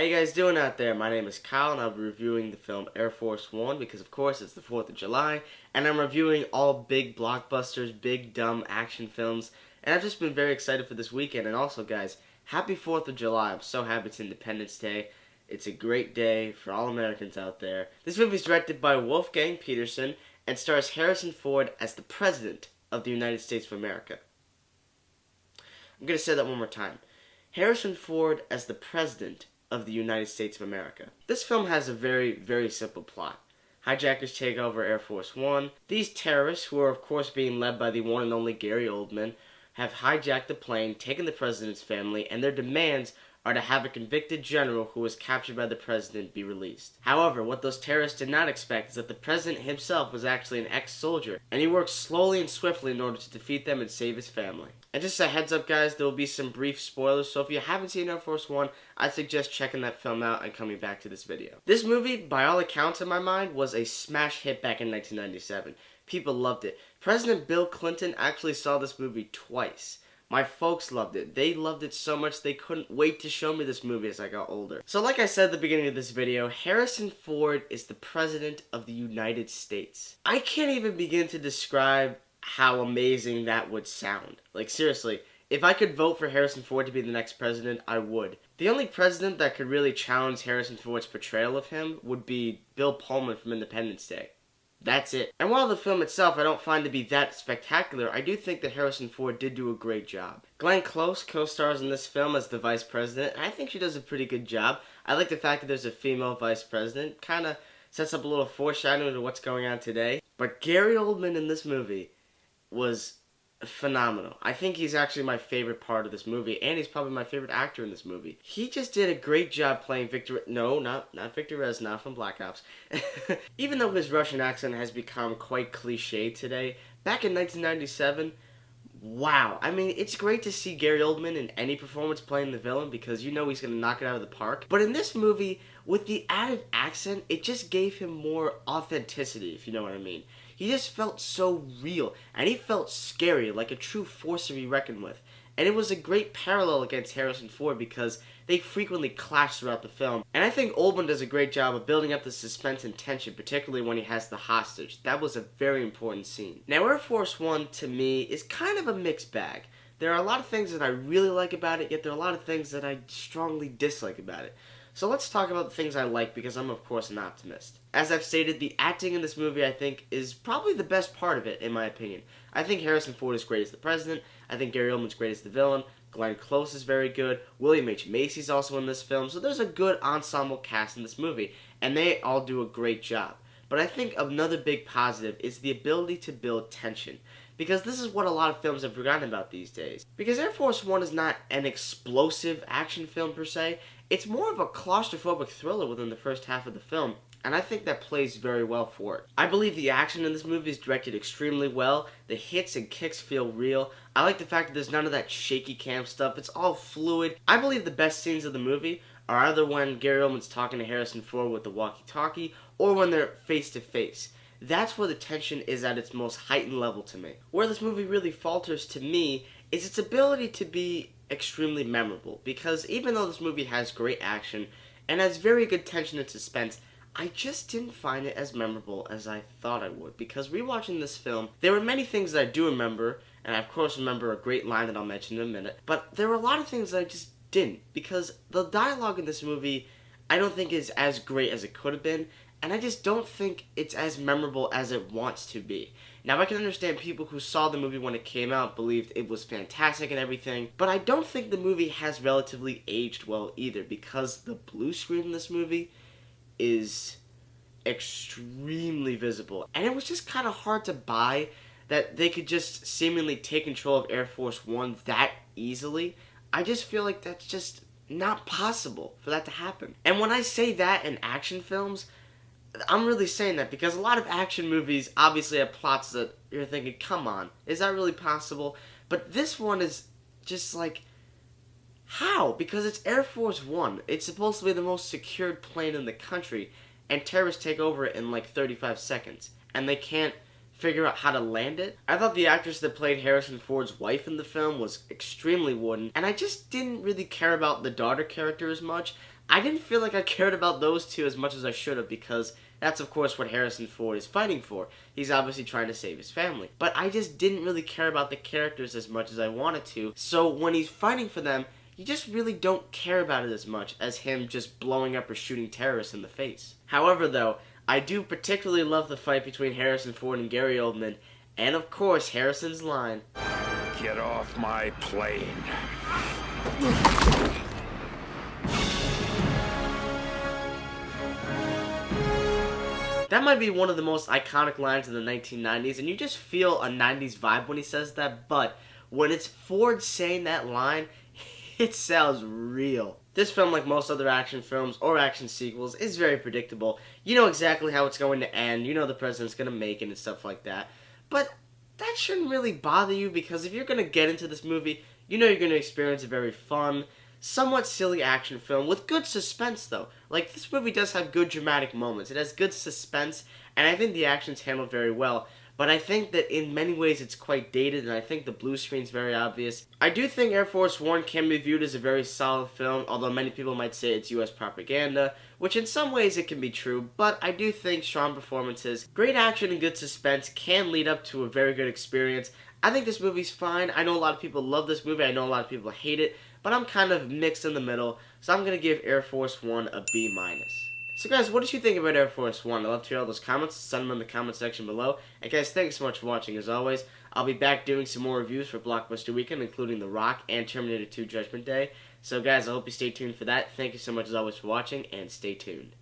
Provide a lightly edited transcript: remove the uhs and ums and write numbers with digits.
you guys doing out there? My name is Kyle and I'll be reviewing the film Air Force One because of course it's the 4th of July and I'm reviewing all big blockbusters, big dumb action films, and I've just been very excited for this weekend. And also guys, happy 4th of July. I'm so happy it's Independence Day. It's a great day for all Americans out there. This movie is directed by Wolfgang Peterson and stars Harrison Ford as the President of the United States of America. I'm going to say that one more time. Harrison Ford as the President of the United States of America. This film has a very, very simple plot. Hijackers take over Air Force One. These terrorists, who are of course being led by the one and only Gary Oldman, have hijacked the plane, taken the president's family, and their demands are to have a convicted general who was captured by the president be released. However, what those terrorists did not expect is that the president himself was actually an ex-soldier, and he worked slowly and swiftly in order to defeat them and save his family. And just a heads up guys, there will be some brief spoilers, so if you haven't seen Air Force One, I suggest checking that film out and coming back to this video. This movie, by all accounts in my mind, was a smash hit back in 1997. People loved it. President Bill Clinton actually saw this movie twice. My folks loved it. They loved it so much they couldn't wait to show me this movie as I got older. So like I said at the beginning of this video, Harrison Ford is the President of the United States. I can't even begin to describe how amazing that would sound. Like seriously, if I could vote for Harrison Ford to be the next president, I would. The only president that could really challenge Harrison Ford's portrayal of him would be Bill Pullman from Independence Day. That's it. And while the film itself I don't find to be that spectacular, I do think that Harrison Ford did do a great job. Glenn Close co-stars in this film as the vice president, and I think she does a pretty good job. I like the fact that there's a female vice president. Kind of sets up a little foreshadowing to what's going on today. But Gary Oldman in this movie was phenomenal. I think he's actually my favorite part of this movie, and he's probably my favorite actor in this movie. He just did a great job playing Victor... No, not Victor Reznov from Black Ops. Even though his Russian accent has become quite cliche today, back in 1997, wow. I mean, it's great to see Gary Oldman in any performance playing the villain because you know he's going to knock it out of the park. But in this movie, with the added accent, it just gave him more authenticity, if you know what I mean. He just felt so real, and he felt scary, like a true force to be reckoned with. And it was a great parallel against Harrison Ford because they frequently clash throughout the film. And I think Oldman does a great job of building up the suspense and tension, particularly when he has the hostage. That was a very important scene. Now, Air Force One, to me, is kind of a mixed bag. There are a lot of things that I really like about it, yet there are a lot of things that I strongly dislike about it. So let's talk about the things I like because I'm of course an optimist. As I've stated, the acting in this movie I think is probably the best part of it in my opinion. I think Harrison Ford is great as the president. I think Gary Oldman's great as the villain. Glenn Close is very good. William H. Macy's also in this film. So there's a good ensemble cast in this movie and they all do a great job. But I think another big positive is the ability to build tension. Because this is what a lot of films have forgotten about these days. Because Air Force One is not an explosive action film per se. It's more of a claustrophobic thriller within the first half of the film, and I think that plays very well for it. I believe the action in this movie is directed extremely well. The hits and kicks feel real. I like the fact that there's none of that shaky cam stuff. It's all fluid. I believe the best scenes of the movie are either when Gary Oldman's talking to Harrison Ford with the walkie-talkie or when they're face-to-face. That's where the tension is at its most heightened level to me. Where this movie really falters to me is its ability to be extremely memorable, because even though this movie has great action and has very good tension and suspense, I just didn't find it as memorable as I thought I would. Because rewatching this film, there were many things that I do remember, and I of course remember a great line that I'll mention in a minute, but there were a lot of things that I just didn't, because the dialogue in this movie I don't think is as great as it could have been, and I just don't think it's as memorable as it wants to be. Now, I can understand people who saw the movie when it came out believed it was fantastic and everything, but I don't think the movie has relatively aged well either, because the blue screen in this movie is extremely visible. And it was just kind of hard to buy that they could just seemingly take control of Air Force One that easily. I just feel like that's just not possible for that to happen. And when I say that in action films, I'm really saying that because a lot of action movies obviously have plots that you're thinking, come on, is that really possible? But this one is just like, how? Because it's Air Force One. It's supposed to be the most secured plane in the country, and terrorists take over it in like 35 seconds, and they can't figure out how to land it. I thought the actress that played Harrison Ford's wife in the film was extremely wooden, and I just didn't really care about the daughter character as much. I didn't feel like I cared about those two as much as I should have, because that's of course what Harrison Ford is fighting for. He's obviously trying to save his family. But I just didn't really care about the characters as much as I wanted to. So when he's fighting for them, you just really don't care about it as much as him just blowing up or shooting terrorists in the face. However though, I do particularly love the fight between Harrison Ford and Gary Oldman, and of course Harrison's line, "Get off my plane." That might be one of the most iconic lines in the 1990s, and you just feel a 90s vibe when he says that, but when it's Ford saying that line, it sounds real. This film, like most other action films or action sequels, is very predictable. You know exactly how it's going to end, you know the president's going to make it and stuff like that. But that shouldn't really bother you, because if you're going to get into this movie, you know you're going to experience a very fun, somewhat silly action film with good suspense though. Like, this movie does have good dramatic moments. It has good suspense, and I think the action's handled very well. But I think that in many ways it's quite dated, and I think the blue screen's very obvious. I do think Air Force One can be viewed as a very solid film, although many people might say it's US propaganda, which in some ways it can be true, but I do think strong performances, great action, and good suspense can lead up to a very good experience. I think this movie's fine. I know a lot of people love this movie, I know a lot of people hate it, but I'm kind of mixed in the middle, so I'm going to give Air Force One a B-. So guys, what did you think about Air Force One? I'd love to hear all those comments. Send them in the comment section below. And guys, thanks so much for watching as always. I'll be back doing some more reviews for Blockbuster Weekend, including The Rock and Terminator 2 Judgment Day. So guys, I hope you stay tuned for that. Thank you so much as always for watching, and stay tuned.